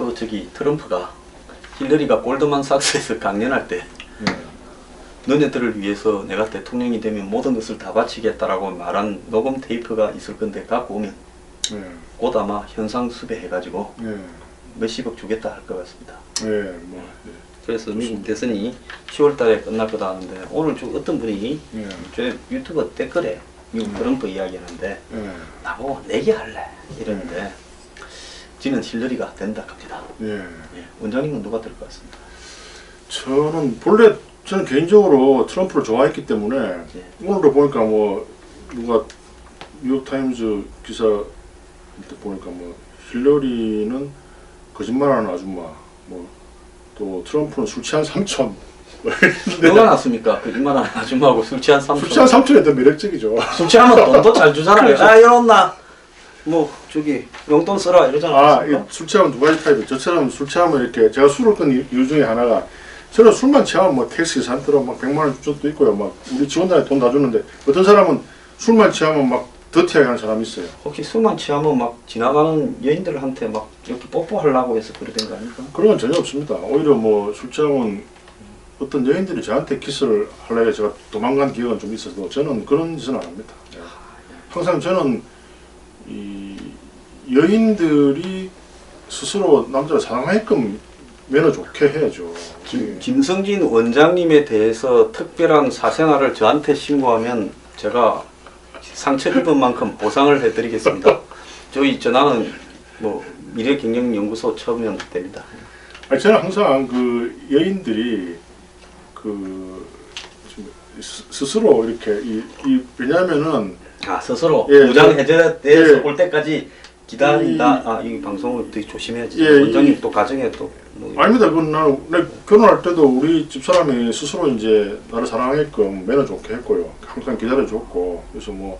그 저기 트럼프가 힐러리가 골드만삭스에서 강연할 때 너네들을 위해서 내가 대통령이 되면 모든 것을 다 바치겠다라고 말한 녹음 테이프가 있을 건데 갖고 오면 곧 아마 현상 수배해가지고 몇십억 주겠다 할 것 같습니다. 그래서 미국 대선이 10월 달에 끝날 거다 하는데 오늘 좀 어떤 분이 제 유튜브 댓글에 미국 트럼프 이야기하는데 나보고 내기할래 이러는데 지는 힐러리가 된다 합니다. 원장님은 누가 될 것 같습니다. 저는 개인적으로 트럼프를 좋아했기 때문에 오늘도 보니까 뭐 누가 뉴욕타임즈 기사 보니까 뭐 힐러리는 거짓말하는 아줌마, 뭐 또 트럼프는 술 취한 삼촌. 누가 났습니까? 그 이만한 아줌마하고 술 취한 삼촌. 술 취한 삼촌이 더 매력적이죠. 술 취하면 돈도 잘 주잖아요. 그렇죠. 아 이런나 뭐 저기 용돈 써라 이러잖아요. 술 취하면 두 가지 타입이에요. 저처럼 술 취하면 이렇게 제가 술을 끈 이유 중에 하나가 저는 술만 취하면 뭐 택시 산더러 막 100만 원 준 적도 있고요. 막 우리 직원들한테 돈 다 주는데 어떤 사람은 술만 취하면 막 더티하게 하는 사람이 있어요. 혹시 술만 취하면 막 지나가는 여인들한테 막 이렇게 뽀뽀하려고 해서 그러던 거 아닙니까? 그런 건 전혀 없습니다. 오히려 뭐 술 취하면 어떤 여인들이 저한테 키스를 하려고 제가 도망간 기억은 좀 있어도 저는 그런 짓은 안 합니다. 항상 저는 이 여인들이 스스로 남자를 사랑하게끔 매너 좋게 해야죠. 김성진 원장님에 대해서 특별한 사생활을 저한테 신고하면 제가 상처 입은 만큼 보상을 해드리겠습니다. 나는 뭐 미래경영연구소 처음이면 됩니다. 아니, 저는 항상 그 여인들이 그 스스로 이렇게 왜냐하면은 스스로 무장 해제돼서 올 때까지 기다린다. 이 방송을 되게 조심해야지. 원장님 또 가정에 또 아닙니다. 그건 나 결혼할 때도 우리 집사람이 스스로 이제 나를 사랑하게끔 매너 좋게 했고요. 항상 기다려줬고 그래서 뭐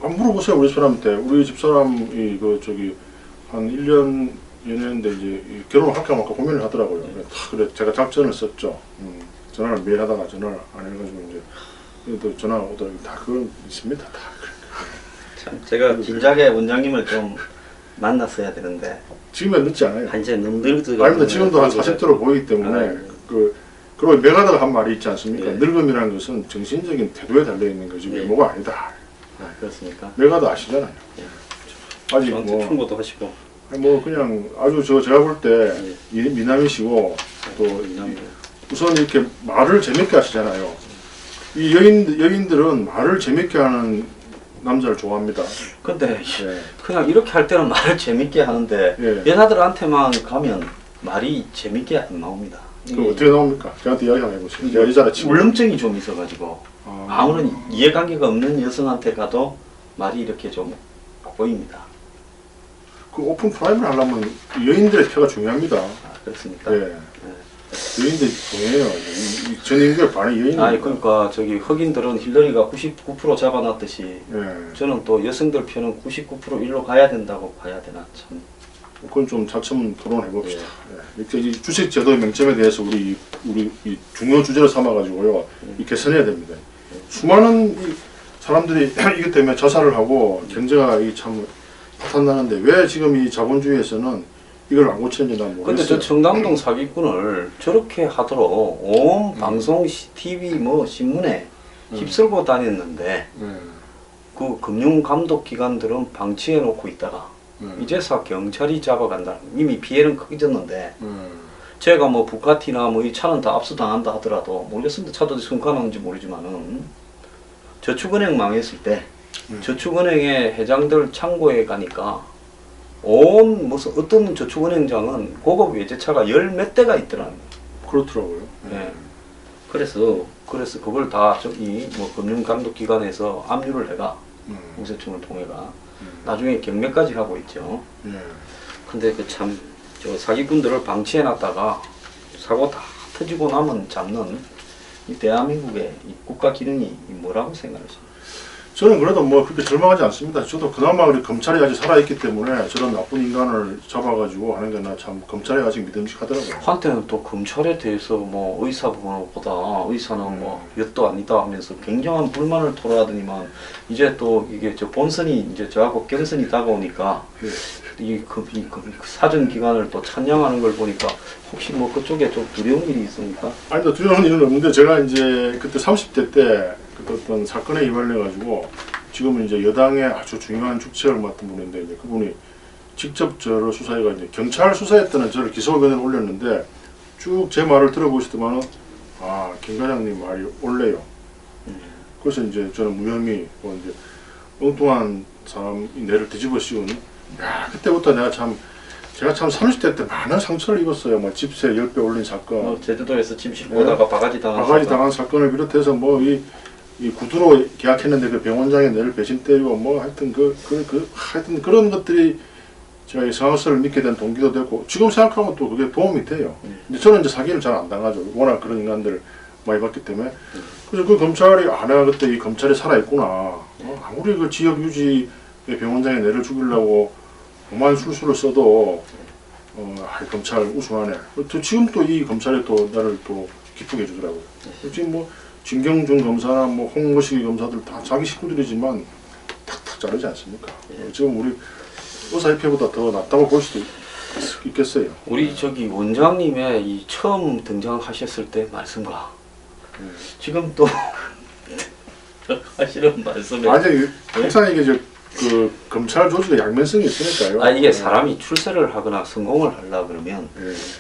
한번 물어보세요 우리 집사람한테. 우리 집사람이 한 1년 연애했는데 이제 결혼을 할까 말까 고민을 하더라고요. 그래 제가 작전을 썼죠. 전화를 매일 하다가 전화를 안 해가지고 이제 또 전화 오더라고요. 다 그건 있습니다. 다. 참 제가 진작에 원장님을 좀 만났어야 되는데 지금은 늦지 않아요. 이제 너무 늙어서 아닙니다. 지금도 한 40대로 보이기 때문에 그리고 메가다가 한 말이 있지 않습니까? 늙음이라는 것은 정신적인 태도에 달려있는 거지 외모가 아니다. 그렇습니까? 메가다 아시잖아요. 아직 저한테 충고도 하시고 뭐 그냥 아주 제가 볼 때 미남이시고 또 우선 이렇게 말을 재밌게 하시잖아요. 이 여인들은 말을 재밌게 하는 남자를 좋아합니다. 근데 그냥 이렇게 할 때는 말을 재밌게 하는데 여자들한테만 가면 말이 재밌게 안 나옵니다. 그럼 어떻게 나옵니까? 저한테 이야기 한번 해보세요. 제가 여자라 치고 울렁증이 좀 있어가지고 아무런 이해관계가 없는 여성한테 가도 말이 이렇게 좀 보입니다. 그 오픈 프라임을 하려면 여인들의 표가 중요합니다. 그렇습니까? 여인들이 중요해요. 전 인구의 반이 여인입니다. 그러니까 흑인들은 힐러리가 99% 잡아놨듯이 저는 또 여성들 표는 99% 일로 가야 된다고 봐야 되나 참. 그건 좀 차츰 토론해 봅시다. 이 주식 제도의 맹점에 대해서 우리 이 중요 주제를 삼아가지고요 개선해야 됩니다. 수많은 사람들이 이것 때문에 자살을 하고 경제가 참 파탄나는데 왜 지금 이 자본주의에서는 이걸 안 고치는지 난 모르겠어요. 근데 저 청담동 사기꾼을 저렇게 하도록 온 방송, TV, 신문에 휩쓸고 다녔는데 그 금융감독기관들은 방치해 놓고 있다가 이제서 경찰이 잡아간다. 이미 피해는 크게 졌는데 제가 부카티나 이 차는 다 압수당한다 하더라도 모르겠습니다. 차도 순간인지 모르지만은 저축은행 망했을 때 저축은행의 회장들 창고에 가니까 어떤 저축은행장은 고급 외제차가 열 몇 대가 있더라고요. 그렇더라고요. 그래서 그걸 다 금융감독기관에서 압류를 해가 공세청을 통해가 나중에 경매까지 하고 있죠. 근데 저 사기꾼들을 방치해 놨다가 사고 다 터지고 나면 잡는 이 대한민국의 이 국가 기능이 뭐라고 생각하십니까? 저는 그래도 그렇게 절망하지 않습니다. 저도 그나마 우리 검찰이 아직 살아있기 때문에 저런 나쁜 인간을 잡아가지고 하는 게 나 참 검찰이 아직 믿음직하더라고요. 한때는 또 검찰에 대해서 의사보다 의사는 엿도 아니다 하면서 굉장한 불만을 토로하더니만 이제 또 이게 본선이 이제 저하고 경선이 다가오니까 사전 기관을 또 찬양하는 걸 보니까 혹시 뭐 그쪽에 좀 두려운 일이 있습니까? 아니, 두려운 일은 없는데 제가 이제 그때 30대 때 그때 어떤 사건에 입안해 가지고 지금은 이제 여당의 아주 중요한 축책을 맡은 분인데 이제 그분이 직접 저를 수사해가 이제 경찰 수사에 때는 저를 기소 의견을 올렸는데 쭉 제 말을 들어보시더만은 김 과장님 말이 옳네요. 그래서 이제 저는 무혐의 뭐 이제 엉뚱한 사람이 뇌를 뒤집어 씌운 그때부터 제가 참 30대 때 많은 상처를 입었어요. 뭐 집세 10배 올린 사건, 제주도에서 짐 싣고 오다가 바가지 당한 사건을 비롯해서 뭐 이 구두로 계약했는데 그 병원장의 뇌를 배신 때리고 뭐 하여튼 하여튼 그런 것들이 제가 이 성악설을 믿게 된 동기도 됐고 지금 생각하면 또 그게 도움이 돼요. 근데 저는 이제 사기를 잘 안 당하죠. 워낙 그런 인간들을 많이 봤기 때문에. 그래서 그 검찰이 내가 그때 이 검찰이 살아있구나. 아무리 그 지역 유지의 병원장의 뇌를 죽이려고 오만 술수를 써도 검찰 우승하네. 또 지금 또 이 검찰이 또 나를 또 기쁘게 해주더라고요. 지금 뭐 진경준 검사나 뭐 홍모식 검사들 다 자기 식구들이지만 탁탁 자르지 않습니까? 지금 우리 의사협회보다 더 낫다고 볼 수도 있겠어요. 우리 저기 원장님의 이 처음 등장하셨을 때 말씀과 지금 또 하시는 말씀에 아니 항상 이게 그 검찰 조직의 양면성이 있으니까요. 이게 사람이 출세를 하거나 성공을 하려 그러면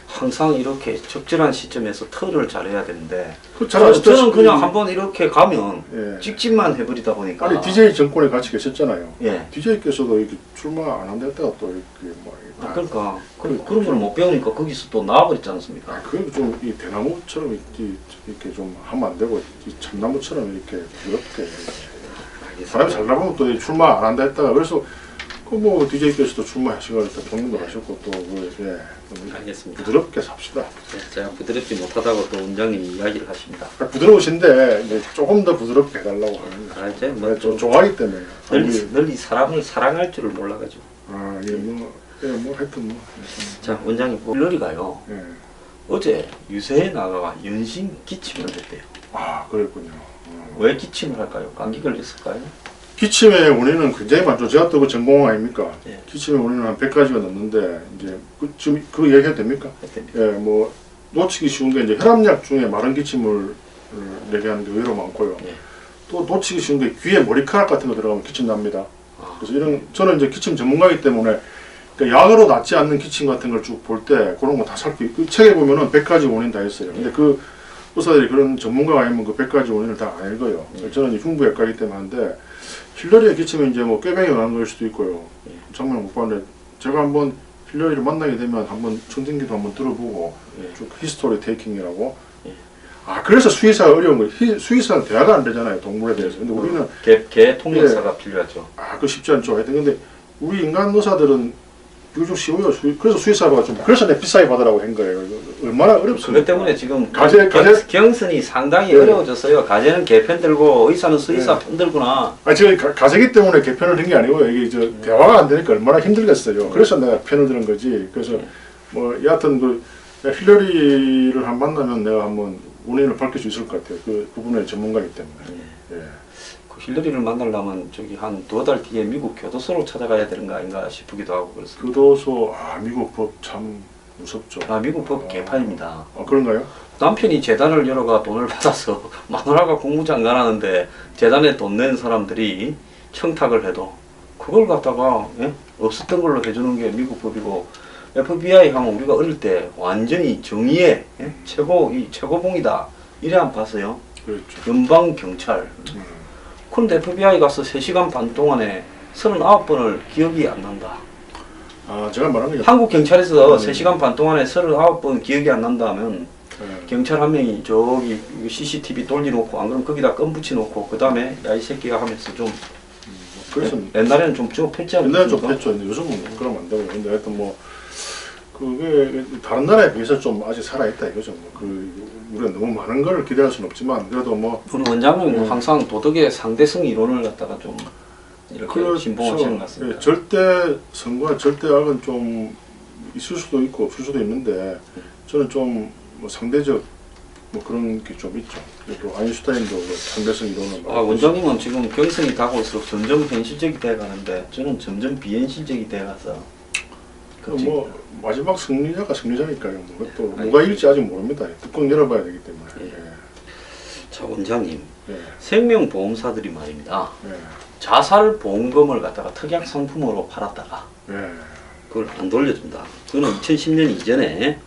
항상 이렇게 적절한 시점에서 턴을 잘해야 되는데 저는 그냥 한번 이렇게 가면 찍찍만 해버리다 보니까 아니 DJ 정권에 같이 계셨잖아요. 예. DJ께서도 이렇게 출마 안 한다다가 또 이렇게 뭐 그러니까 그런 걸 못 배우니까 거기서 또 나와버렸지 않습니까? 그게 좀 이 대나무처럼 이렇게 좀 하면 안 되고 이 참나무처럼 이렇게 부드럽게. 사람이 잘 나가면 또 출마 안 한다 했다가 그래서 그 뭐 DJ께서도 출마하시고 대통령도 하셨고 또 알겠습니다. 부드럽게 삽시다. 제가 부드럽지 못하다고 또 원장님이 이야기를 하십니다. 부드러우신데 이제 조금 더 부드럽게 해달라고 하는 이제 뭐 좀 좋아하기 때문에. 널리 사람을 사랑할 줄을 몰라가지고. 뭐 하여튼 뭐. 자 원장님 힐러리가요. 예. 어제 유세에 나가가 연신 기침을 했대요. 그랬군요. 왜 기침을 할까요? 감기 걸렸을까요? 기침의 원인은 굉장히 많죠. 제가 또 그 전공 아닙니까? 예. 기침의 원인은 한 100가지가 넘는데 이제 지금 그 얘기해도 됩니까? 했답니다. 예, 뭐 놓치기 쉬운 게 이제 혈압약 중에 마른 기침을 얘기하는 게 의외로 많고요. 예. 또 놓치기 쉬운 게 귀에 머리카락 같은 거 들어가면 기침 납니다. 그래서 저는 이제 기침 전문가이기 때문에 그러니까 약으로 낫지 않는 기침 같은 걸 쭉 볼 때 그런 거 다 그 책에 보면은 100가지 원인 다 있어요. 근데 그 의사들이 그런 전문가가 아니면 그 100가지 원인을 다 안 읽어요. 저는 이제 흉부외과이기 때문에 하는데 힐러리의 기침은 이제 뭐 꾀병이 나는 걸 수도 있고요. 정말 못 봤는데 제가 한번 힐러리를 만나게 되면 한번 청진기도 한번 들어보고 쭉 히스토리 테이킹이라고. 그래서 수의사가 어려운 거예요. 수의사는 대화가 안 되잖아요. 동물에 대해서. 근데 우리는 개 통역사가 필요하죠. 그거 쉽지 않죠. 하여튼 근데 우리 인간 의사들은 비교적 쉬워요. 그래서 수의사가 좀 그래서 내 비싸게 받으라고 한 거예요. 얼마나 어렵습니까? 그것 때문에 지금 가제 경선이 상당히 어려워졌어요. 가제는 개편 들고 의사는 수의사 편 들구나. 제가 가제기 때문에 개편을 든 게 아니고 이게 대화가 안 되니까 얼마나 힘들겠어요. 그래서 내가 편을 드는 거지. 그래서 뭐 여하튼 그 힐러리를 한 만나면 내가 한번 원인을 밝힐 수 있을 것 같아요. 그 부분의 전문가이기 때문에. 그 힐러리를 만나려면 저기 한 2달 뒤에 미국 교도소로 찾아가야 되는 거 아닌가 싶기도 하고 그래서. 교도소 미국 법 참 무섭죠. 미국 법 개판입니다. 그런가요? 남편이 재단을 열어가 돈을 받아서 마누라가 국무장관 하는데 재단에 돈 낸 사람들이 청탁을 해도 그걸 갖다가 없었던 걸로 해주는 게 미국 법이고 FBI 하면 우리가 어릴 때 완전히 정의의 최고봉이다 이래 안 봤어요. 그렇죠. 연방 경찰. 그런데 FBI 가서 3시간 반 동안에 39번을 기억이 안 난다. 제가 말한 게 한국 경찰에서 3시간 반 동안에 39번 기억이 안 난다 하면 경찰 한 명이 저기 CCTV 돌려놓고 안 그러면 거기다 껌 붙여놓고 그 다음에 야 이 새끼가 하면서 좀 그래서 옛날에는 좀 폈지 않습니까? 옛날에 좀 폈죠. 요즘은 그러면 안 되고 근데 하여튼 뭐 그게 다른 나라에 비해서 좀 아직 살아있다 이거죠. 우리가 너무 많은 걸 기대할 수는 없지만 그래도 뭐 우리 원장은 항상 도덕의 상대성 이론을 갖다가 좀 이렇게 신봉하시는 것 같습니다. 절대 선과 절대 악은 좀 있을 수도 있고 없을 수도 있는데 저는 좀 뭐 상대적 뭐 그런 게 좀 있죠. 또 아인슈타인도 상대성 이론을 원장님은 지금 경선이 다가올수록 점점 현실적이 돼가는데 저는 점점 비현실적이 돼가서 그치. 뭐 마지막 승리자가 승리자니까요. 뭐 그것도 아니, 누가 이길지 아직 모릅니다. 뚜껑 열어봐야 되기 때문에. 예. 예. 자, 원장님. 예. 생명보험사들이 말입니다. 예. 자살보험금을 갖다가 특약 상품으로 팔았다가 예. 그걸 안 돌려준다. 그거는 2010년 이전에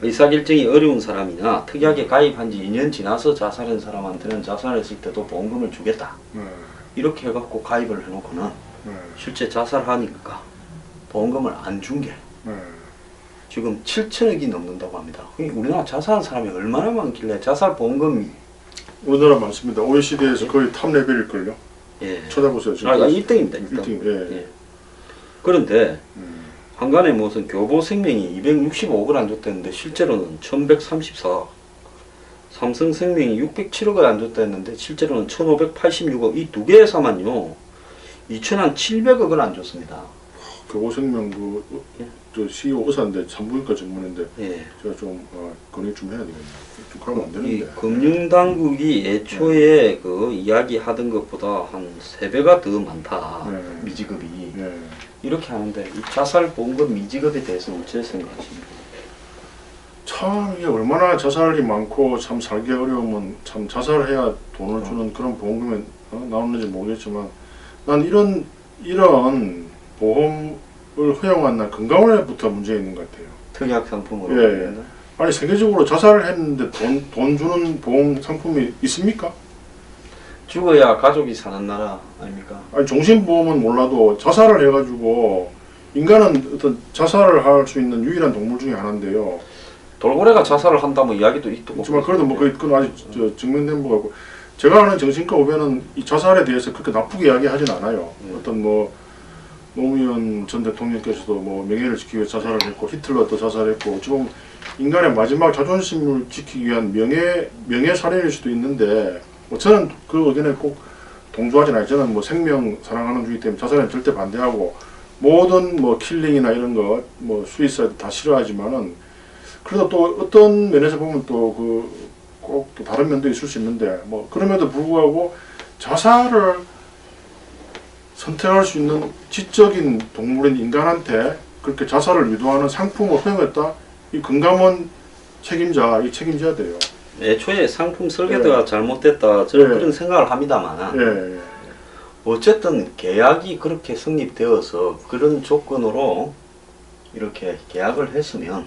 의사결정이 어려운 사람이나 특약에 가입한 지 2년 지나서 자살한 사람한테는 자살했을 때도 보험금을 주겠다. 예. 이렇게 해갖고 가입을 해놓고는 예. 실제 자살하니까 보험금을 안 준 게 예. 지금 7천억이 넘는다고 합니다. 우리나라 자살한 사람이 얼마나 많길래 자살보험금이 우리나라 많습니다. OECD에서 거의 탑 레벨일걸요. 예. 찾아보세요. 지금. 1등입니다. 1등. 예. 예. 그런데 음. 한간에 무슨 교보생명이 265억을 안 줬다는데 실제로는 1134억, 삼성생명이 607억을 안 줬다는데 실제로는 1586억, 이 두 개 회사만요 2700억을 안 줬습니다. 교보생명 저 CEO 의사인데 산부인과 전문인데 예. 제가 좀 건의 좀 해야 되겠네요. 좀 가면 안 이 되는데. 금융당국이 애초에 그 이야기 하던 것보다 한 3배가 더 많다. 네. 미지급이. 예. 이렇게 하는데 이 자살보험금 미지급에 대해서 어찌 생각하십니까? 참 이게 얼마나 자살이 많고 참 살기 어려우면 참 자살해야 돈을 주는 그런 보험금이 나오는지 모르겠지만 난 이런 보험을 허용한 날 건강원에부터 문제 있는 것 같아요. 특약 상품으로. 예. 아니 세계적으로 자살을 했는데 돈 주는 보험 상품이 있습니까? 죽어야 가족이 사는 나라 아닙니까? 아니 정신보험은 몰라도 자살을 해가지고 인간은 어떤 자살을 할 수 있는 유일한 동물 중에 하나인데요. 돌고래가 자살을 한다면 이야기도 있고. 그렇지만 그래도 뭐 그건 아직 증명된 바가 없고 제가 아는 정신과 의견은 이 자살에 대해서 그렇게 나쁘게 이야기하진 않아요. 어떤 뭐 노무현 전 대통령께서도 뭐 명예를 지키기 위해 자살을 했고 히틀러도 자살했고 어찌 보면 인간의 마지막 자존심을 지키기 위한 명예 살인일 수도 있는데 뭐 저는 그 의견에 꼭 동조하진 않아요. 저는 뭐 생명 사랑하는 주의 때문에 자살은 절대 반대하고 모든 뭐 킬링이나 이런 거 뭐 수이사이드 다 싫어하지만은 그래도 또 어떤 면에서 보면 또 꼭 또 다른 면도 있을 수 있는데 뭐 그럼에도 불구하고 자살을 선택할 수 있는 지적인 동물인 인간한테 그렇게 자살을 유도하는 상품을 허용했다. 이 금감원 책임져야 돼요. 애초에 상품 설계도가 잘못됐다. 저는 예. 그런 생각을 합니다만 예. 어쨌든 계약이 그렇게 성립되어서 그런 조건으로 이렇게 계약을 했으면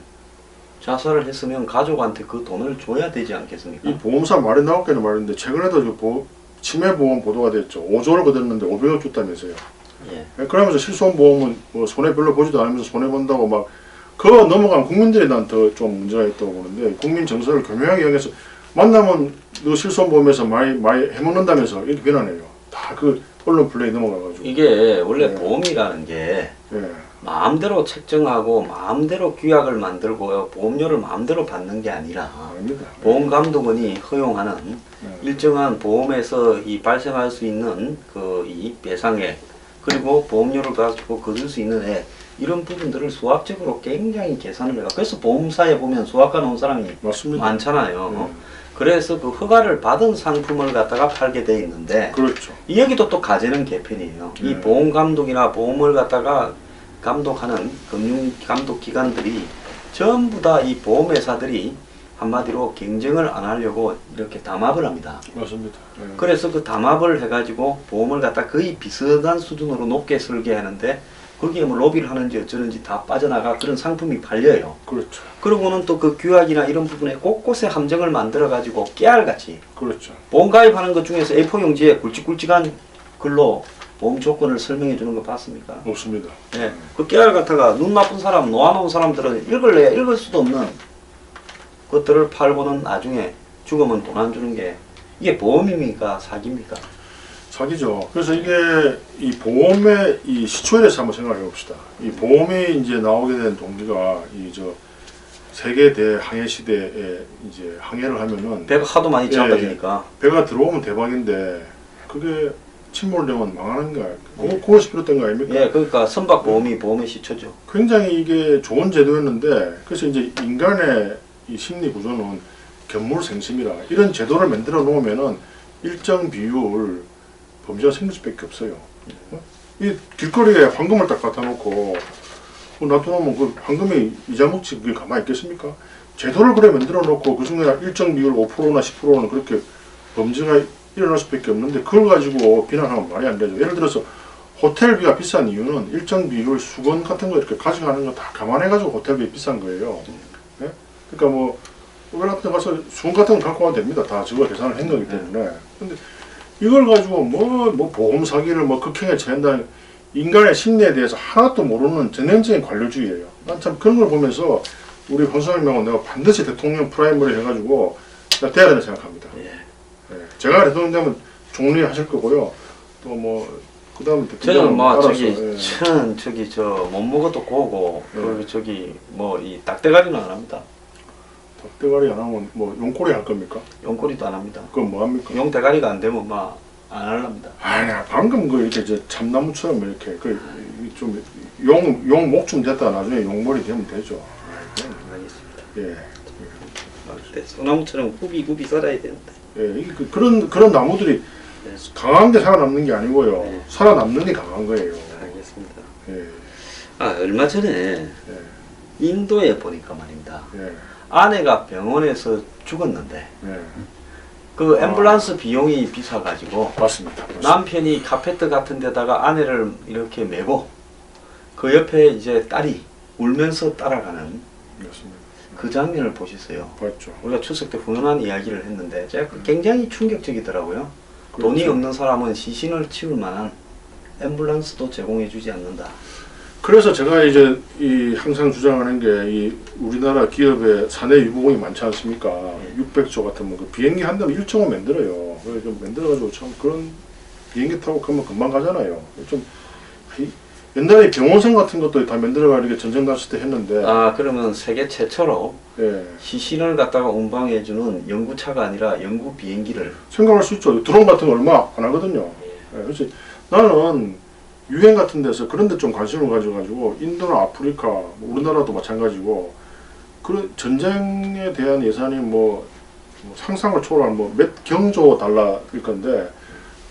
자살을 했으면 가족한테 그 돈을 줘야 되지 않겠습니까? 이 보험사 말이 나왔겠는 말인데 최근에도 치매보험 보도가 됐죠. 5조를 거뒀는데 500억 줬다면서요. 예. 그러면서 실손보험은 뭐 손해 별로 보지도 않으면서 손해 본다고 막 그거 넘어간 국민들이 난 더 좀 문제가 있다고 보는데 국민 정서를 교묘하게 이용해서 만나면 너 실손보험에서 많이 해먹는다면서 이렇게 비난해요. 다 그 언론 플레이 넘어가가지고. 이게 원래 예. 보험이라는 게 예. 마음대로 책정하고 마음대로 규약을 만들고 보험료를 마음대로 받는 게 아니라 아닙니다. 보험감독원이 허용하는 예. 일정한 보험에서 이 발생할 수 있는 그 이 배상액 그리고 보험료를 가지고 거둘 수 있는 액 이런 부분들을 수학적으로 굉장히 계산을 해요. 그래서 보험사에 보면 수학과 나온 사람이 맞습니다. 많잖아요. 예. 그래서 그 허가를 받은 상품을 갖다가 팔게 돼 있는데 그렇죠. 이 얘기도 또 가재는 개편이에요. 이 네. 보험감독이나 보험을 갖다가 감독하는 금융감독기관들이 전부 다 이 보험회사들이 한마디로 경쟁을 안 하려고 이렇게 담합을 합니다. 맞습니다. 예. 그래서 그 담합을 해가지고 보험을 갖다 거의 비슷한 수준으로 높게 설계하는데 거기에 뭐 로비를 하는지 어쩌는지 다 빠져나가 그런 상품이 팔려요. 그렇죠. 그러고는 또 그 규약이나 이런 부분에 곳곳에 함정을 만들어가지고 깨알같이 그렇죠. 보험 가입하는 것 중에서 A4 용지에 굵직굵직한 글로 보험 조건을 설명해 주는 거 봤습니까? 없습니다. 예. 그 깨알 같아가 눈 나쁜 사람, 놓아놓은 사람들은 읽을래야 읽을 수도 없는 것들을 팔고는 나중에 죽으면 돈 안 주는 게 이게 보험입니까? 사기입니까? 사기죠. 그래서 이게 이 보험의 이 시초에 대해서 한번 생각해 봅시다. 이 보험이 이제 나오게 된 동기가 이 세계 대항해 시대에 이제 항해를 하면은 배가 하도 많이 예, 작아지니까 배가 들어오면 대박인데 그게 침몰되면 망하는 거야. 그것이 필요했던 거 아닙니까? 예, 그러니까 선박 보험이 보험의 시초죠. 굉장히 이게 좋은 제도였는데 그래서 이제 인간의 이 심리 구조는 견물생심이라 이런 제도를 만들어 놓으면은 일정 비율 범죄가 생길 수밖에 없어요. 이 길거리에 황금을 딱 갖다 놓고 놔두면 그 황금이 이자 먹지 그게 가만히 있겠습니까? 제도를 그래 만들어 놓고 그 중에 일정 비율 5%나 10%는 그렇게 범죄가 일어날 수밖에 없는데 그걸 가지고 비난하면 말이 안 되죠. 예를 들어서 호텔비가 비싼 이유는 일정 비율 수건 같은 거 이렇게 가져가는 거 다 감안해가지고 호텔비 비싼 거예요. 예? 그러니까 뭐 호텔 같은 데 가서 수건 같은 거 갖고 가면 됩니다. 다 저거 계산을 한 거기 때문에. 근데 이걸 가지고 뭐 보험 사기를 뭐 극형에 처한다는 인간의 심리에 대해서 하나도 모르는 전형적인 관료주의예요. 난 참 그런 걸 보면서 우리 황선홍님하고 내가 반드시 대통령 프라이머리 해가지고 내가 돼야 된다고 생각합니다. 예. 예. 제가 대통령 되면 총리 하실 거고요. 또 뭐 그다음에 저는 뭐 알아서, 저기 예. 저는 저기 저 못 먹어도 고고 예. 그 저기 뭐 이 닭대가리는 안 합니다. 닭대가리 안 하면 뭐 용꼬리 할 겁니까? 용꼬리도 안 합니다. 그건 뭐 합니까? 용 대가리가 안 되면 막 안 할랍니다. 아니야 방금 그 이렇게 저 참나무처럼 이렇게 그 좀 용 목 좀 됐다 나중에 용머리 되면 되죠. 알겠습니다. 예. 네, 소나무처럼 굽이 살아야 되는데. 예. 그런 나무들이 네. 강한 게 살아남는 게 아니고요. 네. 살아남는 게 강한 거예요. 알겠습니다. 예. 아 얼마 전에 예. 인도에 보니까 말입니다. 예. 아내가 병원에서 죽었는데 예. 그 앰뷸런스 비용이 비싸가지고 맞습니다. 남편이 카페트 같은 데다가 아내를 이렇게 메고 그 옆에 이제 딸이 울면서 따라가는 맞습니다. 그 장면을 보셨어요. 봤죠. 우리가 추석 때 훈훈한 이야기를 했는데 제가 굉장히 충격적이더라고요. 그렇죠. 돈이 없는 사람은 시신을 치울 만한 앰뷸런스도 제공해주지 않는다. 그래서 제가 이제 항상 주장하는 게 이 우리나라 기업의 사내 유보공이 많지 않습니까? 600조 같은 뭐 그 비행기 한 대면 1조만 만들어요. 그래서 좀 만들어가지고 참 그런 비행기 타고 가면 금방 가잖아요. 좀 옛날에 병원선 같은 것도 다 만들어가는 게 전쟁 났을 때 했는데. 아 그러면 세계 최초로 예. 시신을 갖다가 운방해주는 연구차가 아니라 연구 비행기를 생각할 수 있죠. 드론 같은 거 얼마 안 하거든요. 예. 그래서 나는 유엔 같은 데서 그런 데 좀 관심을 가져가지고 인도나 아프리카, 뭐 우리나라도 마찬가지고 그런 전쟁에 대한 예산이 뭐 상상을 초월한 뭐 몇 경조 달러일 건데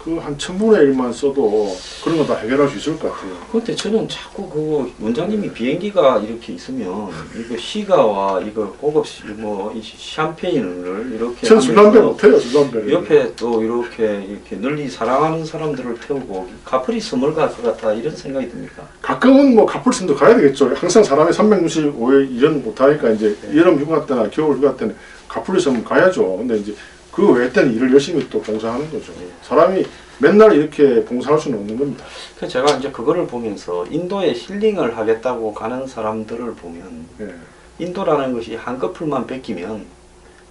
그 한 1000분의 1만 써도 그런 거 다 해결할 수 있을 것 같아요. 근데 저는 자꾸 그 원장님이 비행기가 이렇게 있으면 이거 시가와 이거 고급 뭐이 샴페인을 이렇게 전 술담배 하면서 못해요, 술담배. 옆에 또 이렇게 널리 사랑하는 사람들을 태우고 카프리 스몰 갈 것 같다 이런 생각이 듭니까? 가끔은 뭐 카풀슨도 가야 되겠죠. 항상 사람이 365일 일은 못하니까 이제 여름 휴가 때나 겨울 휴가 때는 카풀슨 가야죠. 근데 이제 그 외 때는 일을 열심히 또 봉사하는 거죠. 사람이 맨날 이렇게 봉사할 수는 없는 겁니다. 그 제가 이제 그거를 보면서 인도에 힐링을 하겠다고 가는 사람들을 보면 예. 인도라는 것이 한꺼풀만 뺏기면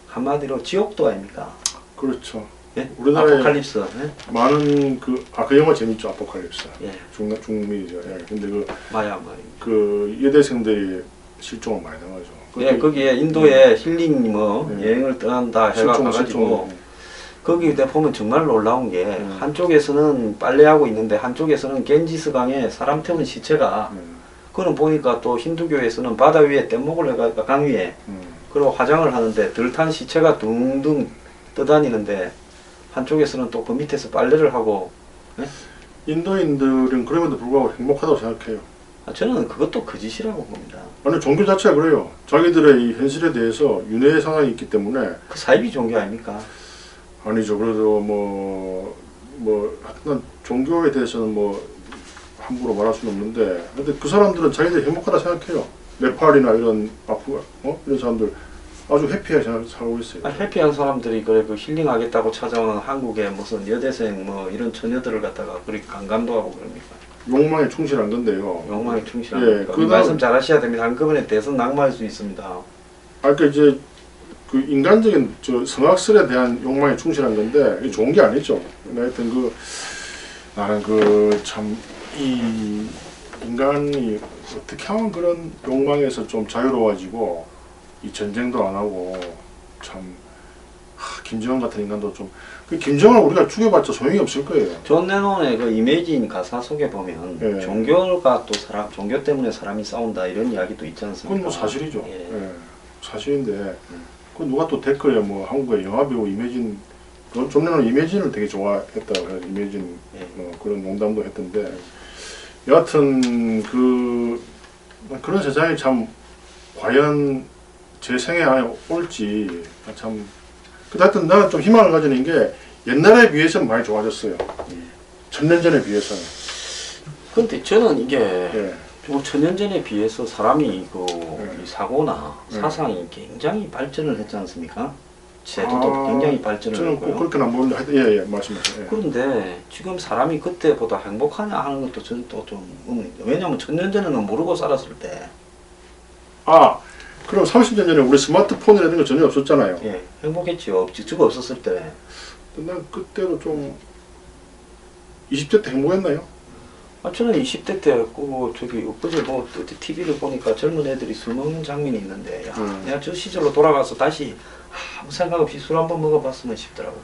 한마디로 지옥도 아닙니까? 그렇죠. 예? 우리나라에 아포칼립스. 예? 많은 그 영화 재밌죠, 아포칼립스. 예. 중미죠. 예. 근데 마야 말입니다. 그 여대생들이 실종을 많이 당하죠. 예, 거기에 인도에 힐링 뭐 예. 여행을 떠난다 해가 가지고 거기 때 보면 정말 놀라운 게 한쪽에서는 빨래하고 있는데 한쪽에서는 겐지스 강에 사람 태운 시체가 그거는 보니까 또 힌두교에서는 바다 위에 뗏목을 해가 강 위에 그리고 화장을 하는데 덜 탄 시체가 둥둥 떠다니는데 한쪽에서는 또 그 밑에서 빨래를 하고. 예? 인도인들은 그럼에도 불구하고 행복하다고 생각해요. 아, 저는 그것도 거짓이라고 봅니다. 아니 종교 자체가 그래요. 자기들의 이 현실에 대해서 윤회 상황이 있기 때문에. 그 사이비 종교 아닙니까? 아니죠. 그래도 하여튼 종교에 대해서는 뭐 함부로 말할 수는 없는데, 근데 그 사람들은 자기들이 행복하다 생각해요. 네팔이나 이런 이런 사람들 아주 해피하게 살고 있어요. 아, 해피한 사람들이 그래 그 힐링하겠다고 찾아오는 한국에 무슨 여대생 뭐 이런 처녀들을 갖다가 그렇게 강간도 하고 그럽니까? 욕망에 충실한 건데요. 욕망에 충실한 예, 겁니까? 말씀 잘 하셔야 됩니다. 한꺼번에 대선 낙마할 수 있습니다. 아까 이제 그 인간적인 성악설에 대한 욕망에 충실한 건데 이게 좋은 게 아니죠. 하여튼 나는 참 이 인간이 어떻게 하면 그런 욕망에서 좀 자유로워지고 이 전쟁도 안 하고 참 김정은 같은 인간도 좀 그 김정은을 우리가 죽여봤자 소용이 없을 거예요. 존 레논의 그 이매진 가사 속에 보면 예. 종교가 또 종교 때문에 사람이 싸운다 이런 이야기도 있지 않습니까? 그건 뭐 사실이죠. 예. 예. 사실인데 그 누가 또 댓글에 뭐 한국의 영화배우 이매진 존 레논 이매진을 되게 좋아했다고 해서 이매진 예. 그런 농담도 했던데 여하튼 그런 세상이 참 과연 제 생애 안에 올지 참. 하여튼 나는 좀 희망을 가지는 게 옛날에 비해서는 많이 좋아졌어요. 천년 전에 비해서는. 근데 저는 이게 예. 뭐 천년 전에 비해서 사람이 그 네. 이 사고나 네. 사상이 굉장히 발전을 했지 않습니까? 제도도 굉장히 발전을 저는 꼭 했고요. 그렇게는 안 보는데 하여튼 예, 말씀하세요. 예. 그런데 지금 사람이 그때보다 행복하냐 하는 것도 저는 또 좀 의문입니다. 왜냐하면 천년 전에는 모르고 살았을 때 아, 그럼 30년 전에 우리 스마트폰이라는 거 전혀 없었잖아요. 예, 행복했지요. 저거 없었을 때. 난 그때도 좀 20대 때 행복했나요? 저는 20대 때 저기 엊그제 뭐 TV를 보니까 젊은 애들이 술 먹는 장면이 있는데 야, 내가 저 시절로 돌아가서 다시 아무 생각 없이 술 한번 먹어봤으면 싶더라고.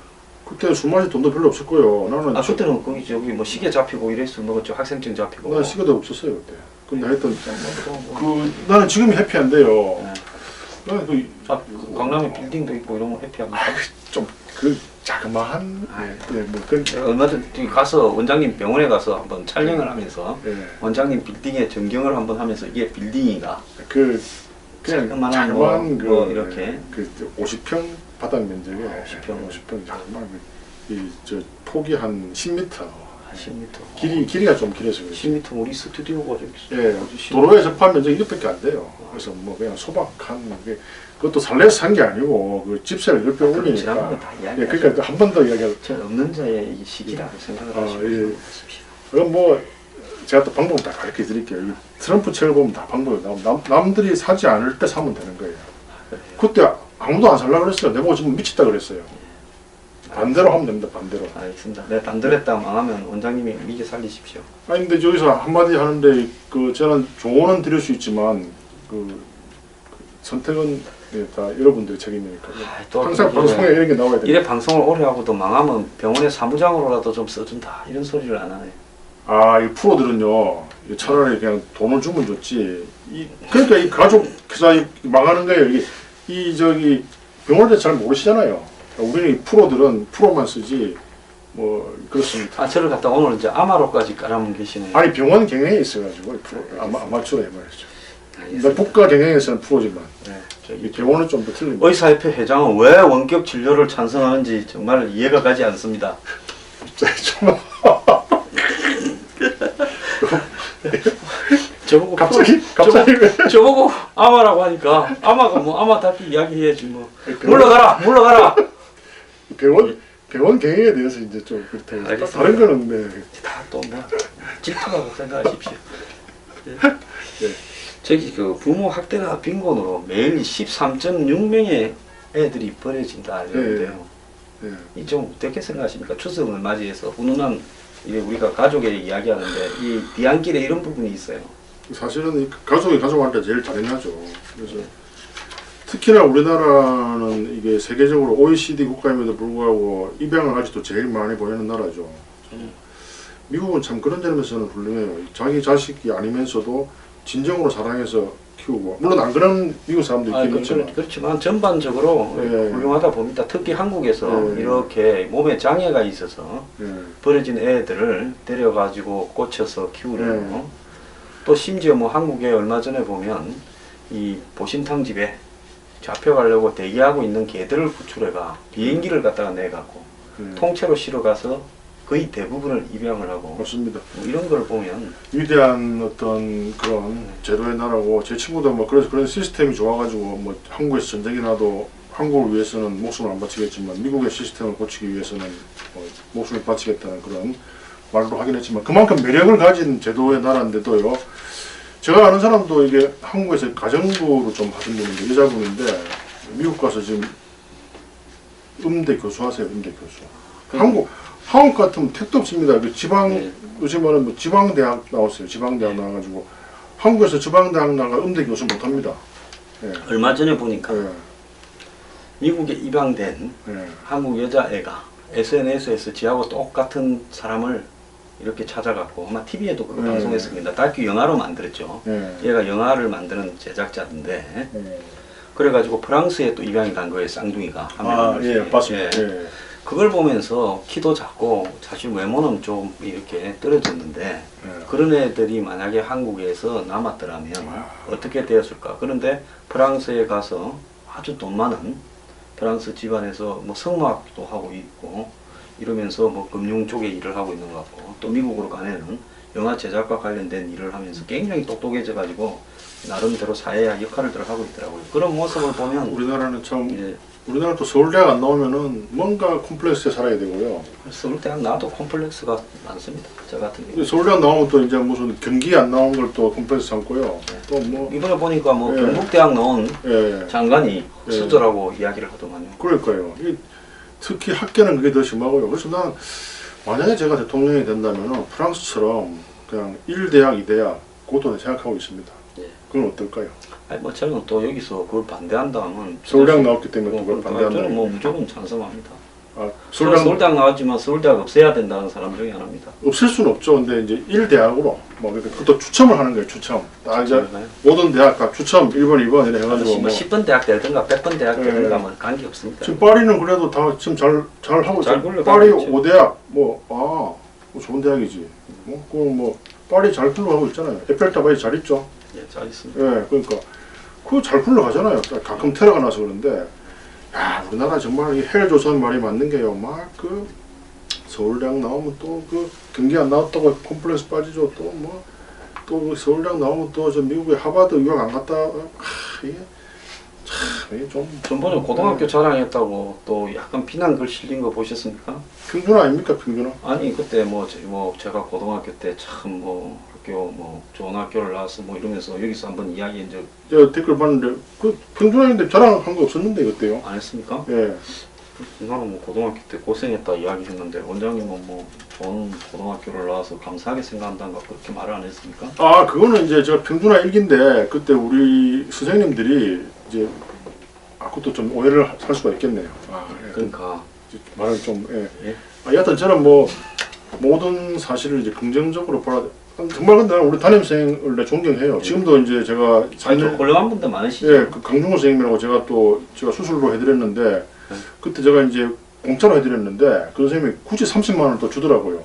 그때 술 마실 돈도 별로 없을 거예요. 나는 그때는 거기 저기 뭐 시계 잡히고 이래 술 먹었죠. 학생증 잡히고. 난 시계도 없었어요 그때. 근데 하여튼 뭐. 나는 지금이 해피한데요. 네. 나는 그 강남에 빌딩도 있고 이런 거 해피합니다. 좀그 자그마한 뭐 그런 얼마 전에 가서 원장님 병원에 가서 한번 촬영을 하면서 예. 원장님 빌딩의 전경을 한번 하면서 이게 빌딩이가 그 그냥 자그마한 자그마한 뭐 이렇게. 그 50평 바닥 면적에 50평 자그마한 이저 폭이 한 10m 10m. 길이가 좀 길어서 그렇지. 10m 우리 스튜디오가 저기 예, 도로에 접한 면적이 이것밖에 안 돼요. 그래서 뭐 그냥 소박한 게 그것도 살려서 산 게 아니고 그 집세를 10배 올리니까. 지난번에 다 예, 이야기하죠. 그러니까 한 번 더 이야기할. 저 없는 자의 이 시기라고 생각을 하시고 예. 있습니다. 그럼 뭐 제가 또 방법 다 가르쳐 드릴게요. 이 트럼프 책을 보면 다 방법이 나오고 남들이 사지 않을 때 사면 되는 거예요. 그때 아무도 안 살라 그랬어요. 내보고 지금 미쳤다 그랬어요. 반대로 하면 됩니다. 반대로. 알겠습니다. 내가 단들했다 망하면 원장님이 미리 살리십시오. 아니 근데 저기서 한마디 하는데 그 저는 조언은 드릴 수 있지만 그 선택은 예, 다 여러분들의 책임이니까 또 항상 방송에 이런 게 나와야 돼요. 이래 방송을 오래 하고도 망하면 병원에 사무장으로라도 좀 써준다 이런 소리를 안 하네. 아, 이 프로들은요 차라리 그냥 돈을 주면 좋지. 그러니까 이 가족 회사 망하는 거예요. 이 저기 병원에 대해서 잘 모르시잖아요. 우리는 이 프로들은 프로만 쓰지 뭐 그렇습니다. 저를 갖다 오늘 이제 아마로까지 깔아면 계시네요. 아니 병원 경영에 있어가지고 프로 아마추어 해말이죠. 알겠습니다. 국가 경영에서는 프로지만 네, 이 병원은 좀 더 틀립니다. 의사협회 회장은 왜 원격 진료를 찬성하는지 정말 이해가 가지 않습니다. 좀 저보고 갑자기 왜 저보고 아마라고 하니까 아마가 뭐 아마답게 이야기해야지 뭐. 물러가라. 병원 경영에 대해서 이제 좀 그렇다. 알겠습니다. 다른 거는 네. 다 또 뭐 질투라고 생각하십시오. 예. 네. 저기 그 부모 학대나 빈곤으로 매일 13.6명의 애들이 버려진다 이러는데요. 네. 이 좀 어떻게 생각하십니까? 추석을 맞이해서 훈훈한 이래 우리가 가족의 이야기하는데 이 뒤안길에 이런 부분이 있어요. 사실은 이 가족이 가족한테 제일 잘해나죠. 그래서 특히나 우리나라는 이게 세계적으로 OECD 국가임에도 불구하고 입양을 아직도 제일 많이 보내는 나라죠. 미국은 참 그런 점에서는 훌륭해요. 자기 자식이 아니면서도 진정으로 사랑해서 키우고, 물론 안 그런 미국 사람도 있긴 있지만 그렇지만 전반적으로 네. 훌륭하다 봅니다. 특히 한국에서 네. 이렇게 몸에 장애가 있어서 네. 버려진 애들을 데려가지고 꽂혀서 키우려고 네. 또 심지어 뭐 한국에 얼마 전에 보면 이 보신탕 집에 잡혀가려고 대기하고 있는 개들을 구출해가 비행기를 갖다가 내갖고 통째로 실어가서 거의 대부분을 입양을 하고 맞습니다. 뭐 이런 걸 보면 위대한 어떤 그런 제도의 나라고, 제 친구도 뭐 그래서 그런 시스템이 좋아가지고 뭐 한국에서 전쟁이 나도 한국을 위해서는 목숨을 안 바치겠지만 미국의 시스템을 고치기 위해서는 목숨을 바치겠다는 그런 말도 하긴 했지만 그만큼 매력을 가진 제도의 나라인데도요. 제가 아는 사람도 이게 한국에서 가정부로 좀 하신 분인데 여자분인데 미국 가서 지금 음대 교수 하세요. 음대 교수. 한국 같으면 택도 없습니다. 그 지방 요즘에는 뭐 지방대학 나왔어요. 지방대학 나와가지고 한국에서 지방대학 나가 음대 교수 못합니다. 예. 얼마 전에 보니까 예. 미국에 입양된 예. 한국 여자애가 SNS에서 지하고 똑같은 사람을 이렇게 찾아갖고 아마 TV에도 그거 네. 방송했습니다. 다큐 영화로 만들었죠. 예. 얘가 영화를 만드는 제작자인데 예. 그래가지고 프랑스에 또 입양이 간 거예요. 쌍둥이가 한 아, 명씩. 예, 봤습니다. 예. 예. 그걸 보면서 키도 작고 사실 외모는 좀 이렇게 떨어졌는데 예. 그런 애들이 만약에 한국에서 남았더라면 어떻게 되었을까? 그런데 프랑스에 가서 아주 돈 많은 프랑스 집안에서 뭐 성악도 하고 있고 이러면서 뭐 금융 쪽에 일을 하고 있는 것 같고 또 미국으로 가면은 영화 제작과 관련된 일을 하면서 굉장히 똑똑해져 가지고 나름대로 사회의 역할을 하고 있더라고요. 그런 모습을 보면 우리나라는 참 예, 우리나라 또 서울대학 안 나오면은 뭔가 콤플렉스에 살아야 되고요. 서울대학 나와도 콤플렉스가 많습니다. 저 같은 경우. 서울대학 나오면 또 이제 무슨 경기 안 나온 걸 또 콤플렉스 삼고요. 또 뭐 이번에 보니까 뭐 예. 경북대학 나온 예. 장관이 예. 수저라고 이야기를 하더만요. 그러니까요. 특히 학계는 그게 더 심하고요. 그래서 난 만약에 제가 대통령이 된다면은 프랑스처럼 그냥 1대학, 2대학 그것도 생각하고 있습니다. 예. 그건 어떨까요? 아니 뭐 저는 또 여기서 그걸 반대한다면 서울대학 나왔기 때문에 뭐, 그걸 저는 반대한다. 뭐 무조건 찬성합니다. 아, 서울대학 나왔지만 서울대학 없애야 된다는 사람 중에 하나입니다. 없앨 수는 없죠. 근데 이제 1대학으로 뭐 그것도 추첨을 하는 거예요. 추첨. 딱 이제 그러나요? 모든 대학 각 추첨 1번, 2번 이렇게 해가지고 뭐 뭐 10번 대학 되든가 100번 대학 예. 되든가 뭐 관계 없습니다. 지금 파리는 그래도 다 지금 잘 하고 잘 있죠. 굴러가고 파리 있죠. 5대학 뭐 좋은 대학이지. 뭐 파리 잘 굴러가고 있잖아요. 에펠탑 잘 있죠. 예, 잘 있습니다. 예, 그러니까 그거 잘 굴러가잖아요. 가끔 테러가 나서 그런데 야 우리나라 정말 이 헬조선 말이 맞는 게요. 막 그 서울대학 나오면 또 그 경기 안 나왔다고 콤플렉스 빠지죠. 또 뭐 또 서울대학 나오면 또 저 미국에 하버드 유학 안 갔다 이게 참 이게 좀 전번에 고등학교 자랑했다고 또 약간 비난글 실린 거 보셨습니까? 평균 아닙니까 평균은? 아니 그때 뭐 제가 고등학교 때 참 뭐 학교 뭐 좋은 학교를 나와서 뭐 이러면서 여기서 한번 이야기한 적 안 제가 댓글 봤는데 그 평균 아닌데 자랑한 거 없었는데 그때요. 했습니까? 예. 나는 뭐 고등학교 때 고생했다 이야기했는데 원장님은 뭐 좋은 고등학교를 나와서 감사하게 생각한다는 거 그렇게 말을 안 했습니까? 아 그거는 이제 제가 평준화 일기인데 그때 우리 선생님들이 이제 그것도 좀 오해를 살 수가 있겠네요. 예. 그러니까 말을 좀 예. 예? 여하튼 저는 뭐 모든 사실을 이제 긍정적으로 봐야 돼. 정말 근데 나는 우리 담임선생을 내 존경해요. 지금도 이제 제가 아니 좀 곤란한 분들 많으시죠? 예, 그 강중호 선생님이라고 제가 수술로 해드렸는데 그때 제가 이제 공짜로 해드렸는데 그 선생님이 굳이 30만 원을 또 주더라고요.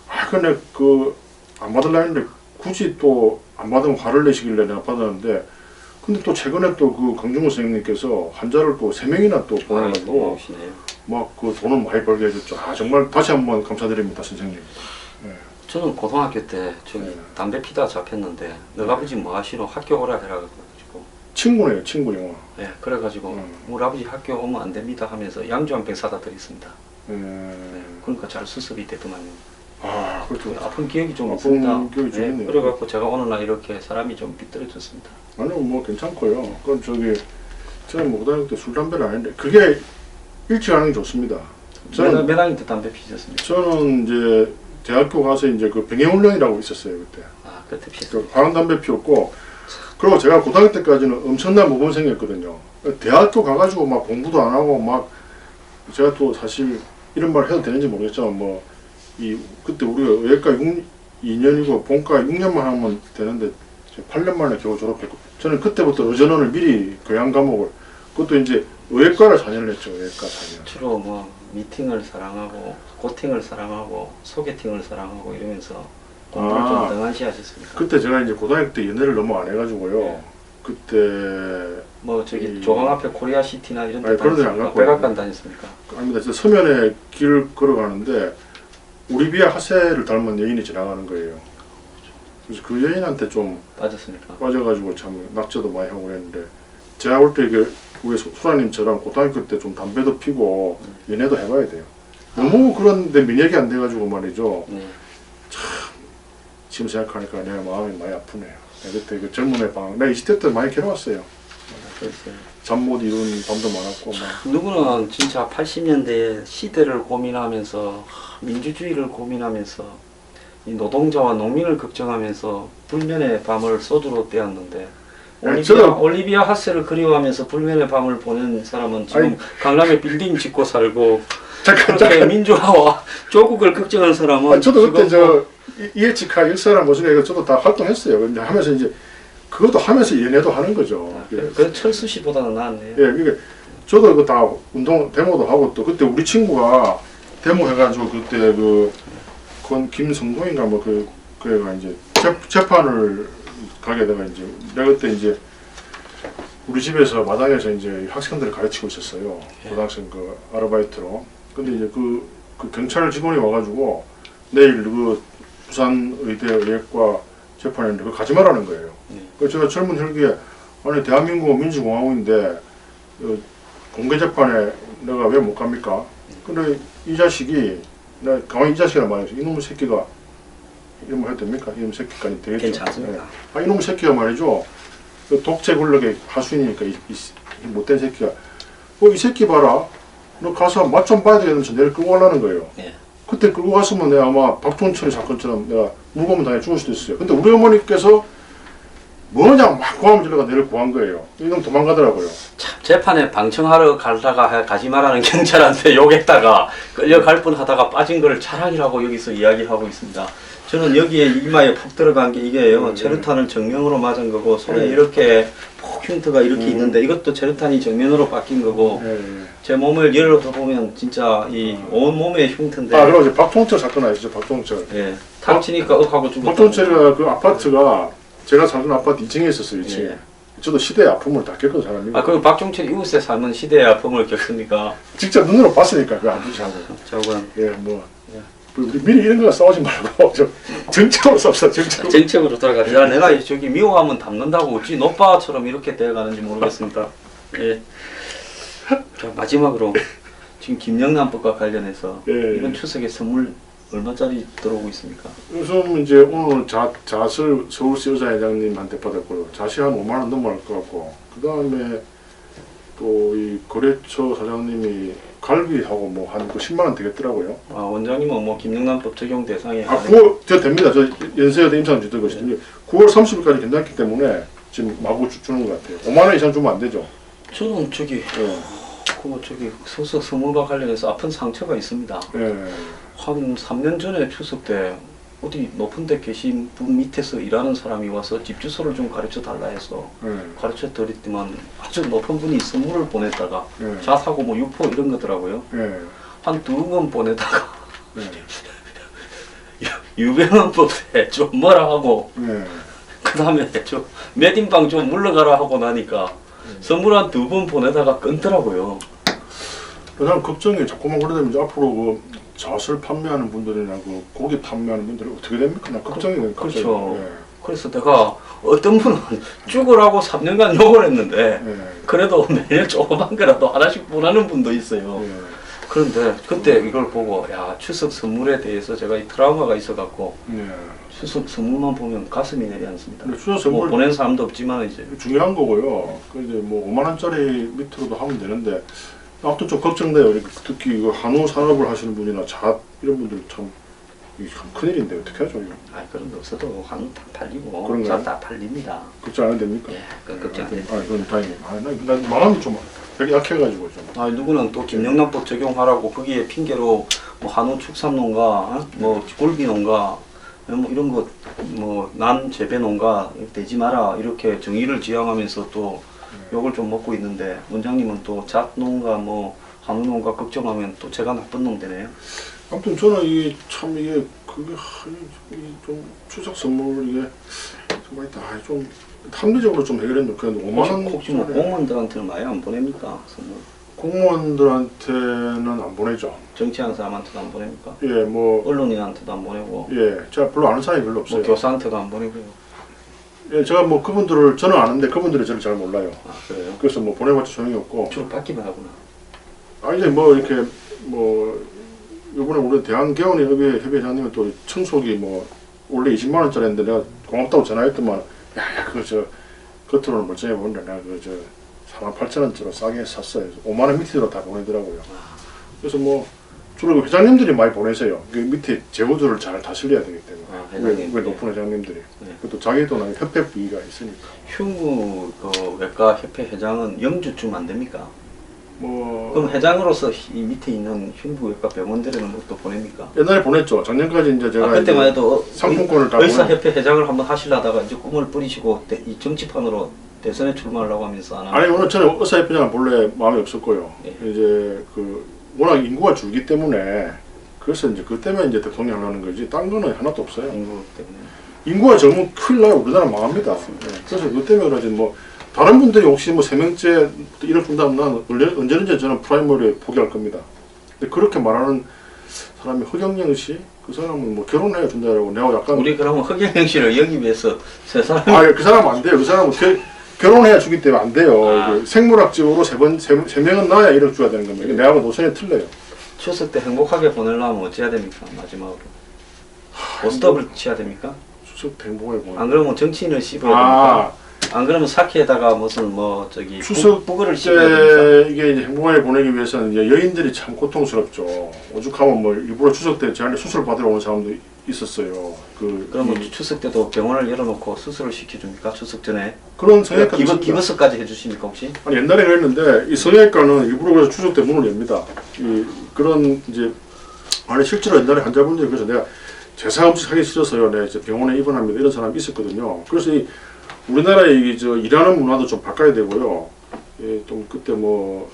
아 근데 그 안 받으려 했는데 굳이 또 안 받으면 화를 내시길래 내가 받았는데 근데 또 최근에 또 그 강중호 선생님께서 환자를 또 3명이나 또 보내가지고 고마우시네요. 막 그 돈을 많이 벌게 해줬죠. 아 정말 다시 한번 감사드립니다 선생님. 저는 고등학교 때 저기 네. 담배 피다 잡혔는데 너희 아버지 뭐 하시노 학교 오라 해가지고 친구네요 친구 영화. 예 그래가지고 우리 아버지 학교 오면 안 됩니다 하면서 양주 한 병 사다 드렸습니다. 그러니까 잘 수습이 되더만요. 아 그렇죠. 아픈 기억이 좀 아픈 있습니다. 기억이 좀 있네요. 그래갖고 제가 어느 날 이렇게 사람이 좀 삐뚤어졌습니다. 아니요 뭐 괜찮고요. 그건 저는 뭐 고등학교 때 술 담배를 안 했는데 그게 일찍 하는 게 좋습니다. 몇 학년 때 담배 피셨습니까? 저는 이제 대학교 가서 이제 그 병행훈련이라고 있었어요 그때. 아 그때 피셨어요. 그 화학 담배 피웠고 그리고 제가 고등학교 때까지는 엄청난 모범생이었거든요. 대학교 가가지고 막 공부도 안 하고 막 제가 또 사실 이런 말 해도 되는지 모르겠지만 뭐 그때 우리가 의예과 2년이고 본과 6년만 하면 되는데 8년 만에 겨우 졸업했고 저는 그때부터 의전원을 미리 교양 과목을 그것도 이제 의예과를 4년을 했죠. 의예과 4년. 주로 뭐 미팅을 사랑하고 고팅을 사랑하고 소개팅을 사랑하고 이러면서 공부를 좀 등한시 하셨습니까? 그때 제가 이제 고등학교 때 연애를 너무 안 해가지고요. 네. 그때 뭐 저기 조강 앞에 코리아시티나 이런 데 아니, 그런 데는 안 다녔습니까? 갔고 백악관 다녔습니까? 아닙니다. 저 서면에 길을 걸어가는데 우리 비아 하세를 닮은 여인이 지나가는 거예요. 그래서 그 여인한테 좀 빠졌습니까? 빠져가지고 참 낙제도 많이 하고 그랬는데 제가 볼 때 우리 소라님처럼 고등학교 때 좀 담배도 피고 연애도 해봐야 돼요. 너무 그런데 면역이 안 돼가지고 말이죠. 네. 지금 생각하니까 내가 마음이 많이 아프네요. 그때 그 젊음의 방, 내가 20대 때 많이 괴로웠어요. 그랬어요. 잠 못 이루는 밤도 많았고 막. 누구는 진짜 80년대에 시대를 고민하면서 민주주의를 고민하면서 이 노동자와 농민을 걱정하면서 불면의 밤을 소주로 때웠는데 올리비아 하세를 그리워하면서 불면의 밤을 보낸 사람은 지금 강남에 빌딩 짓고 살고 그렇게 민주화와 조국을 걱정하는 사람은 저도 그때 지금 이해치카 일사라는 모습에 저도 다 활동했어요. 근데 하면서 이제 그것도 하면서 연애도 하는 거죠. 그래서 철수 씨보다는 나았네요. 예, 그러니까 저도 이거 다 운동 데모도 하고 또 그때 우리 친구가 데모 해가지고 그때 그건 김성동인가 뭐 그애가 이제 재판을 가게 돼가 이제 내가 그때 이제 우리 집에서 마당에서 이제 학생들을 가르치고 있었어요. 고등학생 그 아르바이트로. 근데 이제 그 경찰 직원이 와가지고 내일 그 부산 의대 의학과 재판인데 그거 가지 말라는 거예요. 그래서 제가 젊은 혈기에 아니 대한민국은 민주공화국인데 공개 재판에 내가 왜 못 갑니까? 근데 이 자식이 내가 가만히 이 자식이란 말이죠. 이놈의 새끼가 이런 말 해도 됩니까? 이놈의 새끼까지 되겠죠. 괜찮습니다. 아 이놈의 새끼가 말이죠. 그 독재 권력의 하수인이니까 이 못된 새끼가 이 새끼 봐라. 너 가서 맛 좀 봐야 되겠는지 내일 끌고 가려는 거예요. 예. 그때 끌고 갔으면 내가 아마 박종철 사건처럼 내가 무고문 당해 죽을 수도 있어요. 근데 우리 어머니께서 뭐냐 막 고함 질러가 내를 구한 거예요. 이놈 도망가더라고요. 참 재판에 방청하러 가다가 가지 말라는 경찰한테 욕했다가 끌려갈 뻔하다가 빠진 걸 차량이라고 여기서 이야기하고 있습니다. 저는 여기에 이마에 푹 들어간 게 이게요. 체류탄을 정면으로 맞은 거고 손에 이렇게 폭 흉터가 이렇게 있는데 이것도 체류탄이 정면으로 바뀐 거고 제 몸을 열어서 보면 진짜 이 온 몸에 흉터인데. 아 그리고 이제 박종철 사건 아시죠? 박종철. 예. 탁 치니까 억하고 죽었다. 박종철이가 그 아파트가 제가 살던 아파트 2층에 있었어요. 2층에. 예. 저도 시대의 아픔을 다 겪은 사람이고. 아 그리고 박종철 이웃에 사는 시대의 아픔을 겪습니까? 직접 눈으로 봤으니까 그 아프지하고. 저건 예 뭐. 우리 미리 이런 거 싸우지 말고 좀 정책으로 쌉시다. 정책으로. 정책으로 돌아가자. 내가 저기 미워하면 담는다고 어찌 노빠처럼 이렇게 되어가는지 모르겠습니다. 예. 자 마지막으로 지금 김영란법과 관련해서 예. 이번 추석에 선물 얼마짜리 들어오고 있습니까? 요즘 이제 오늘 자슬 서울시 의사회장님한테 받았고요. 자시 한 5만 원 넘어갈 것 같고 그 다음에 또 이 거래처 사장님이 갈비하고 뭐 한 10만 원 되겠더라고요. 아 원장님은 뭐 김영란법 적용 대상에 아 9월 저 됩니다. 저 연세대 임상 주던 것이 9월 30일까지 괜찮기 때문에 지금 마구 주는 것 같아요. 5만 원 이상 주면 안 되죠. 저는 저기 그 저기 소속 선물과 관련해서 아픈 상처가 있습니다. 예. 한 3년 전에 추석 때 어디 높은 데 계신 분 밑에서 일하는 사람이 와서 집 주소를 좀 가르쳐 달라 해서 가르쳐 드렸지만 아주 높은 분이 선물을 보냈다가 자사고 뭐 유포 이런 거더라고요. 한 2번 보내다가 유병헌법에 좀 뭐라 하고 그 다음에 좀 매딘방 좀 물러가라 하고 나니까 선물 한 2번 보내다가 끊더라고요. 그냥 걱정이 자꾸만 그러다면 이제 앞으로 그 잣을 판매하는 분들이나 그 고기 판매하는 분들이 어떻게 됩니까? 나 걱정이 돼요. 그렇죠. 그래서 내가 어떤 분은 죽으라고 3년간 욕을 했는데 그래도 매일 조그만 거라도 하나씩 보내는 분도 있어요. 그런데 그때 이걸 보고 야 추석 선물에 대해서 제가 이 트라우마가 있어갖고 추석 선물만 보면 가슴이 내려앉습니다. 추석 선물 뭐 보낸 사람도 없지만 이제 중요한 거고요. 그 이제 뭐 5만 원짜리 밑으로도 하면 되는데 아무튼 좀 걱정돼요. 특히 이거 한우 산업을 하시는 분이나 잣 이런 분들 참 큰일인데 어떻게 하죠 이거? 아 그런 거 없어도 한우 다 팔리고 그런가요? 다 팔립니다. 걱정 안 해도 됩니까? 예, 그 걱정 안 해도 아 그건 다행이에요. 난 마음이 좀 되게 약해가지고 좀. 아 누구는 또 김영란법 적용하라고 거기에 핑계로 뭐 한우 축산농가, 뭐 굴비농가, 뭐 이런 거 뭐 난 재배농가 되지 마라 이렇게 정의를 지향하면서 또 욕을 좀 먹고 있는데 원장님은 또 잣농가 뭐 한우농가 걱정하면 또 제가 나쁜 놈 되네요. 아무튼 저는 이게 참 이게 그게 좀 추석 선물 이게 정말 다좀 합리적으로 좀 해결했는데 그래도 5만 원 혹시 뭐 공무원들한테는 많이 안 보냅니까 선물? 공무원들한테는 안 보내죠. 정치하는 사람한테도 안 보냅니까? 예, 뭐 언론인한테도 안 보내고 예, 제가 별로 아는 사람이 별로 없어요. 뭐 교사한테도 안 보내고요. 예, 제가 뭐 그분들을 저는 아는데 그분들이 저를 잘 몰라요. 아 그래요? 그래서 뭐 보내봤자 소용이 없고. 주로 받기만 하구나. 아 이제 뭐 이렇게 뭐 이번에 우리 대한개원협의 협의장님은 또 청소기 뭐 원래 20만 원짜리인데 내가 고맙다고 전화했더만 야야 그거 저 겉으로는 멀쩡해 보인다. 내가 그저 48,000원짜리 싸게 샀어요. 5만 원 밑으로 다 보내더라고요. 그래서 뭐 주로 그 회장님들이 많이 보내세요. 그 밑에 제보들을 잘 다스려야 되기 때문에. 아, 회장님. 왜 높은 회장님들이. 네. 그것도 자기 돈하고 협회 부위가 있으니까. 흉부 그 외과 협회 회장은 영주쯤 안 됩니까? 뭐 그럼 회장으로서 이 밑에 있는 흉부 외과 병원들에는 뭐 또 보냅니까? 옛날에 보냈죠. 작년까지 이제 제가 그때만 이제 해도 상품권을 다 의사협회 회장을 한번 하시려다가 이제 꿈을 뿌리시고 이 정치판으로 대선에 출마하려고 하면서 안 아니 하고. 오늘 저는 의사협회장은 본래 마음이 없었고요. 예. 이제 그 워낙 인구가 줄기 때문에 그래서 이제 그 때문에 이제 대통령 하려는 거지. 딴 거는 하나도 없어요. 인구 때문에. 인구가 적으면 큰일 나요. 우리나라 망합니다. 예. 그래서 그 때문에 그러지 뭐 다른 분들이 혹시 뭐 3명째 이럴 분다면 난 언제든지 저는 프라이머리에 포기할 겁니다. 근데 그렇게 말하는 사람이 허경영 씨? 그 사람은 뭐 결혼해야 준다라고 내가 약간 우리 그러면 허경영 씨를 여기 위해서 세 사람. 그 사람은 안 돼요. 그 사람은 결혼해야 주기 때문에 안 돼요. 아. 그 생물학적으로 세 명은 낳아야 1억 줘야 되는 겁니다. 내하고 노선이 틀려요. 추석 때 행복하게 보내려면 어찌해야 됩니까? 마지막으로. 보스톱을 치야 됩니까? 추석 행복하게 보내. 안 그러면 정치인을 씹어야 됩니까? 아, 안 그러면 사케에다가 무슨 뭐 저기 추석 북어를 씹어야 됩니까? 때 이게 이제 행복하게 보내기 위해서는 이제 여인들이 참 고통스럽죠. 오죽하면 뭐 일부러 추석 때 저한테 수술 받으러 오는 사람도 있었어요. 그러면 추석 때도 병원을 열어놓고 수술을 시켜줍니까? 추석 전에 그런 성형외과 있습니다. 기부서까지 해주십니까 혹시? 아니 옛날에 그랬는데 이 성형외과는 일부러 그래서 추석 때 문을 엽니다. 그런 이제 아니 실제로 옛날에 환자분들이 그래서 내가 제사 음식 하기 싫어서요. 내가 이제 병원에 입원합니다. 이런 사람이 있었거든요. 그래서 우리나라의 저 일하는 문화도 좀 바꿔야 되고요. 좀 그때 뭐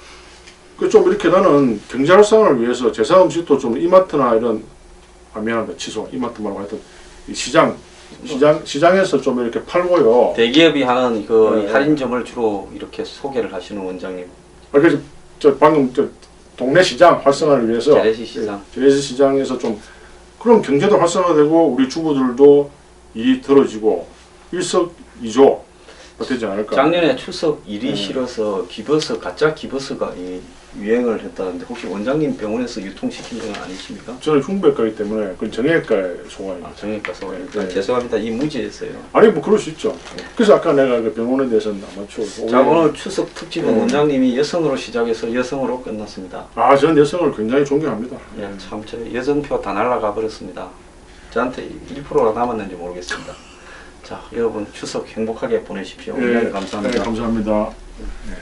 그 좀 이렇게 나는 경제 활성화를 위해서 제사 음식도 좀 이마트나 이런 미안합니다. 취소. 이마트 말고 하여튼 이 시장에서 좀 이렇게 팔고요. 대기업이 하는 그 네. 할인점을 주로 이렇게 소개를 하시는 원장님. 그래서 저 방금 저 동네 시장 활성화를 위해서 재래시 시장. 재래시 시장에서 좀 그럼 경제도 활성화되고 우리 주부들도 일이 덜어지고 일석이조 되지 않을까. 작년에 추석 일이 네. 싫어서 기버스 가짜 기버스가 유행을 했다는데 혹시 원장님 병원에서 유통시킨 건 아니십니까? 저는 흉부외과이기 때문에 그건 정형외과의 소관입니다. 정형외과 소원. 네. 죄송합니다. 이 무지했어요. 아니 뭐 그럴 수 있죠. 그래서 아까 내가 그 병원에 대해서는 아마추어. 자 오늘 추석 특집은 원장님이 여성으로 시작해서 여성으로 끝났습니다. 저는 여성을 굉장히 존경합니다. 예, 참, 저 여성표 다 날아가 버렸습니다. 저한테 1%가 남았는지 모르겠습니다. 자, 여러분 추석 행복하게 보내십시오. 원장님 감사합니다. 감사합니다. 네.